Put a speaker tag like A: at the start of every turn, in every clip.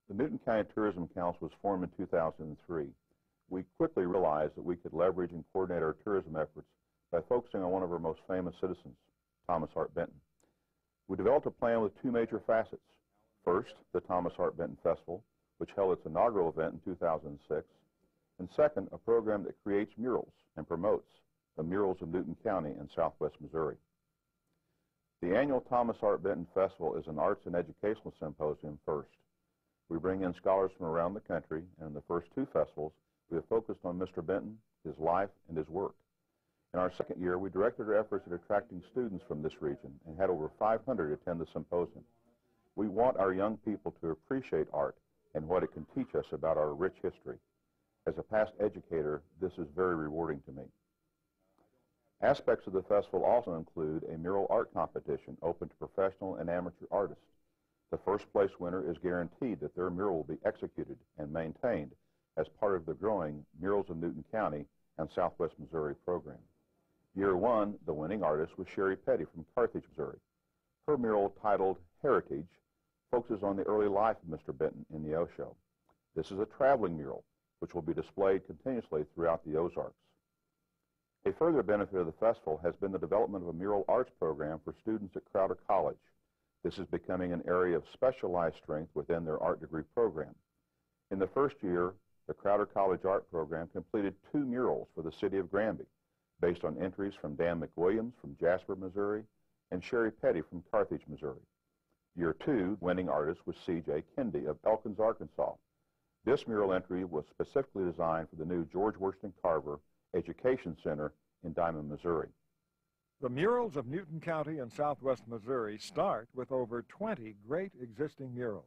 A: The Newton County Tourism Council was formed in 2003. We quickly realized that we could leverage and coordinate our tourism efforts by focusing on one of our most famous citizens, Thomas Hart Benton. We developed a plan with two major facets. First, the Thomas Hart Benton Festival, which held its inaugural event in 2006, and second, a program that creates murals and promotes the murals of Newton County in southwest Missouri. The annual Thomas Hart Benton Festival is an arts and educational symposium first. We bring in scholars from around the country, and in the first two festivals, we have focused on Mr. Benton, his life, and his work. In our second year, we directed our efforts at attracting students from this region and had over 500 attend the symposium. We want our young people to appreciate art and what it can teach us about our rich history. As a past educator, this is very rewarding to me. Aspects of the festival also include a mural art competition open to professional and amateur artists. The first place winner is guaranteed that their mural will be executed and maintained as part of the growing Murals of Newton County and Southwest Missouri program. Year one, the winning artist was Sherry Petty from Carthage, Missouri. Her mural, titled Heritage, focuses on the early life of Mr. Benton in Neosho. This is a traveling mural, which will be displayed continuously throughout the Ozarks. A further benefit of the festival has been the development of a mural arts program for students at Crowder College. This is becoming an area of specialized strength within their art degree program. In the first year, the Crowder College art program completed 2 murals for the city of Granby, based on entries from Dan McWilliams from Jasper, Missouri, and Sherry Petty from Carthage, Missouri. Year 2, winning artist was C.J. Kendi of Elkins, Arkansas. This mural entry was specifically designed for the new George Washington Carver Education Center in Diamond, Missouri.
B: The murals of Newton County and southwest Missouri start with over 20 great existing murals.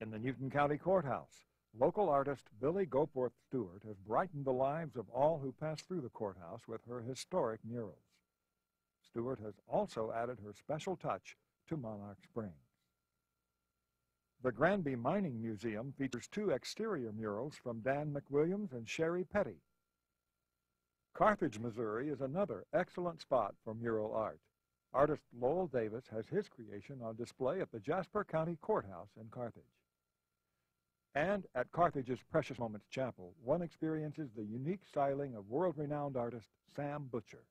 B: In the Newton County Courthouse, local artist Billy Goforth Stewart has brightened the lives of all who pass through the courthouse with her historic murals. Stewart has also added her special touch to Monarch Springs. The Granby Mining Museum features 2 exterior murals from Dan McWilliams and Sherry Petty. Carthage, Missouri is another excellent spot for mural art. Artist Lowell Davis has his creation on display at the Jasper County Courthouse in Carthage. And at Carthage's Precious Moments Chapel, one experiences the unique styling of world-renowned artist Sam Butcher.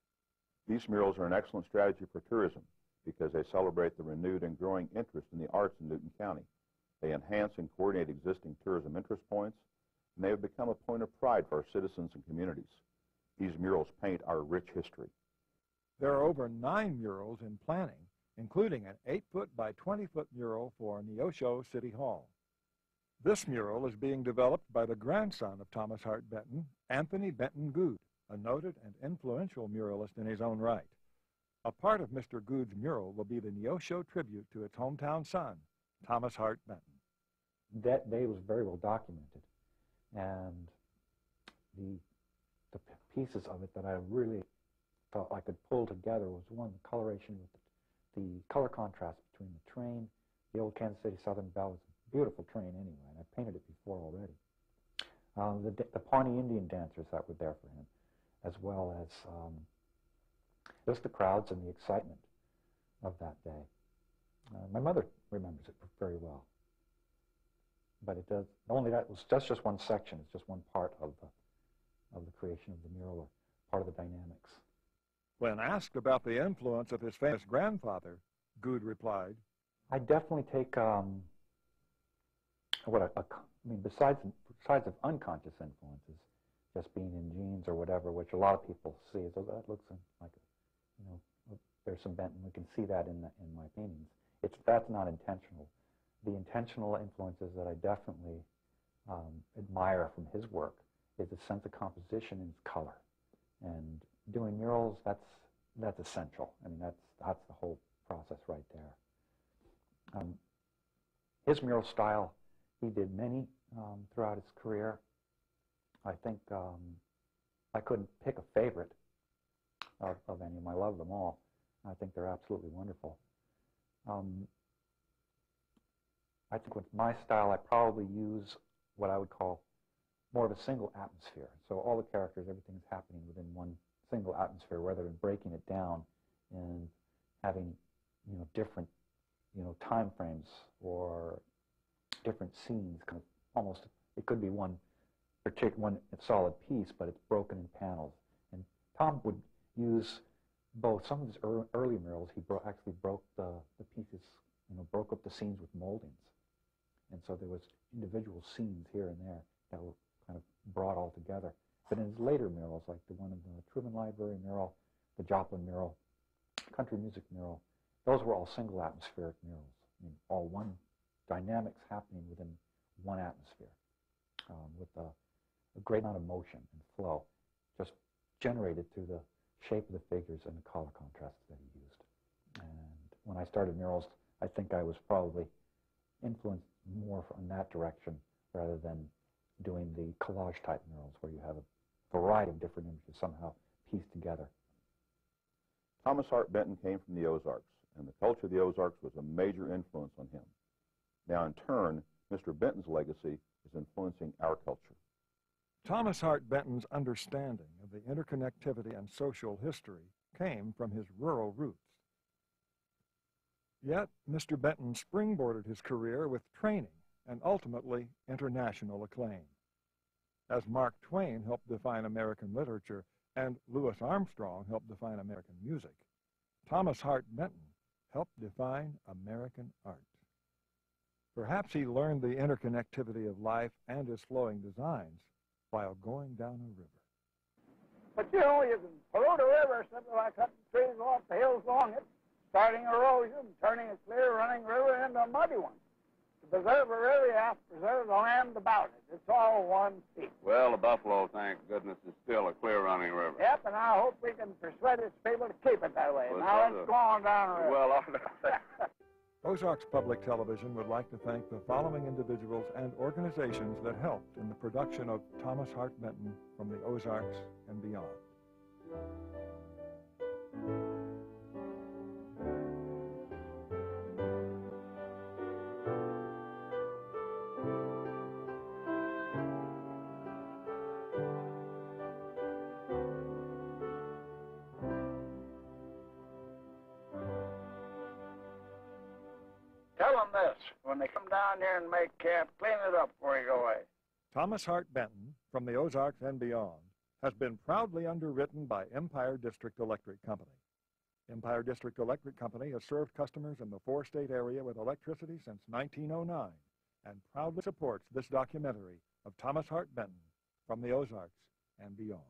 A: These murals are an excellent strategy for tourism because they celebrate the renewed and growing interest in the arts in Newton County. They enhance and coordinate existing tourism interest points, and they have become a point of pride for our citizens and communities. These murals paint our rich history.
B: There are over 9 murals in planning, including an 8-foot by 20-foot mural for Neosho City Hall. This mural is being developed by the grandson of Thomas Hart Benton, Anthony Benton Good, a noted and influential muralist in his own right. A part of Mr. Good's mural will be the Neosho tribute to its hometown son, Thomas Hart Benton.
C: That day was very well documented, and the pieces of it that I really thought I could pull together was one, the coloration with the color contrast between the train. The old Kansas City Southern Belle was a beautiful train anyway, and I painted it before already. The Pawnee Indian dancers that were there for him, as well as just the crowds and the excitement of that day. My mother remembers it very well, but it does. Only that's just one section. It's just one part of the creation of the mural, or part of the dynamics.
B: When asked about the influence of his famous grandfather, Good replied,
C: I definitely take besides of unconscious influences, just being in genes or whatever, which a lot of people see as, oh, that looks like, there's some Benton. We can see that in my paintings. That's not intentional. The intentional influences that I definitely admire from his work is a sense of composition and color. And doing murals, that's essential. I mean, that's the whole process right there. His mural style, he did many throughout his career. I think I couldn't pick a favorite of any of them. I love them all. I think they're absolutely wonderful. I think with my style, I probably use what I would call more of a single atmosphere. So all the characters, everything's happening within one single atmosphere, rather than breaking it down and having, different, time frames or different scenes, kind of almost, it could be one solid piece, but it's broken in panels. And Tom would use both. Some of his early murals, he actually broke the pieces, broke up the scenes with moldings. And so there was individual scenes here and there that were kind of brought all together. But in his later murals, like the one in the Truman Library mural, the Joplin mural, country music mural, those were all single atmospheric murals. I mean, all one dynamics happening within one atmosphere, with a great amount of motion and flow, just generated through the shape of the figures and the color contrasts that he used. And when I started murals, I think I was probably influenced more in that direction rather than doing the collage type murals where you have a variety of different images somehow pieced together.
A: Thomas Hart Benton came from the Ozarks, and the culture of the Ozarks was a major influence on him. Now, in turn, Mr. Benton's legacy is influencing our culture.
B: Thomas Hart Benton's understanding of the interconnectivity and social history came from his rural roots. Yet, Mr. Benton springboarded his career with training and ultimately international acclaim. As Mark Twain helped define American literature and Louis Armstrong helped define American music, Thomas Hart Benton helped define American art. Perhaps he learned the interconnectivity of life and his flowing designs while going down a river.
D: But you know, you can pollute a river simply by cutting trees off the hills along it, starting erosion, turning a clear running river into a muddy one. To preserve a river, you have to preserve the land about it. It's all one piece.
E: Well, the Buffalo, thank goodness, is still a clear-running river.
D: Yep, and I hope we can persuade its people to keep it that way.
E: Well,
D: now let's go on down the river.
E: Well,
B: Ozarks Public Television would like to thank the following individuals and organizations that helped in the production of Thomas Hart Benton from the Ozarks and beyond.
D: Tell them this. When they come down here and make camp, clean it up before you go away.
B: Thomas Hart Benton from the Ozarks and beyond has been proudly underwritten by Empire District Electric Company. Empire District Electric Company has served customers in the four-state area with electricity since 1909 and proudly supports this documentary of Thomas Hart Benton from the Ozarks and beyond.